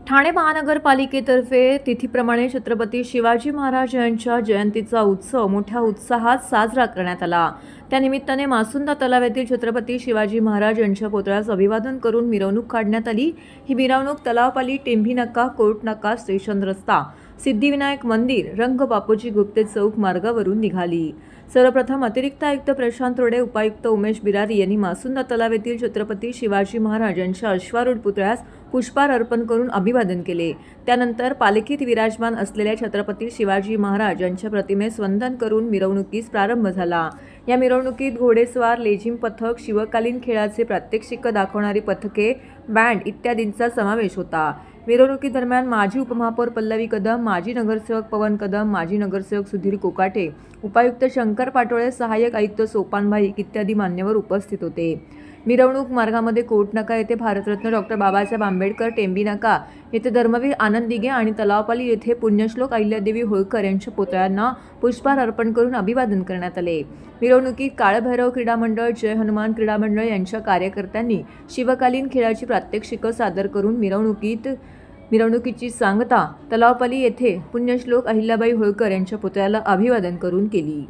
ठाणे महानगरपालिकेतर्फे तिथीप्रमाणे छत्रपती शिवाजी महाराज यांच्या जयंतीचा उत्सव मोठ्या उत्साहात साजरा करण्यात आला। त्यानिमित्ताने मासुंदा तलाव येथील छत्रपती शिवाजी महाराज यांच्या पुतळ्यास अभिवादन करून मिरवणूक काढण्यात आली। ही मिरवणूक तलावपाली, टेंभी नाका, कोर्ट नाका, स्टेशन रस्ता, सिद्धिविनायक मंदिर, रंग बापूजी गुप्ते चौक मार्गावरून निघाली। सर्वप्रथम अतिरिक्त आयुक्त प्रशांत रोडे, उपायुक्त उमेश बिरारी यांनी मासुंदा तलाव येथील छत्रपती शिवाजी महाराज यांच्या अश्वारूढ पुतळ्यास पुष्पहार अर्पण करून अभिवादन केले। त्यानंतर पालखीत विराजमान असलेल्या छत्रपती शिवाजी महाराज यांच्या प्रतिमेस वंदन करून मिरवणुकीस प्रारंभ झाला। या मिरवणुकीत घोडेस्वार, लेझिम पथक, शिवकालीन खेळाचे प्रात्यक्षिक दाखवणारी पथके, बँड इत्यादींचा समावेश होता। मिरवणुकीदरम्यान माजी उपमहापौर पल्लवी कदम, माजी नगरसेवक पवन कदम, माजी नगरसेवक सुधीर कोकाटे, उपायुक्त शंकर पाटोळे, सहाय्यक आयुक्त सोपान भाई इत्यादी मान्यवर उपस्थित होते। मिरवणूक मार्गामध्ये कोर्ट नाका येथे भारतरत्न डॉ. बाबासाहेब आंबेडकर, टेंभी नाका येथे धर्मवीर आनंद दिघे आणि तलावपाली येथे पुण्यश्लोक अहिल्यादेवी होळकर यांच्या पुतळ्यांना पुष्पहार अर्पण करून अभिवादन करण्यात आले। मिरवणुकीत काळभैरव क्रीडा मंडळ, जय हनुमान क्रीडा मंडळ यांच्या कार्यकर्त्यांनी शिवकालीन खेळाची प्रात्यक्षिकं सादर करून मिरवणुकीची सांगता तलावपाली येथे पुण्यश्लोक अहिल्याबाई होळकर यांच्या पुतळ्याला अभिवादन करून केली।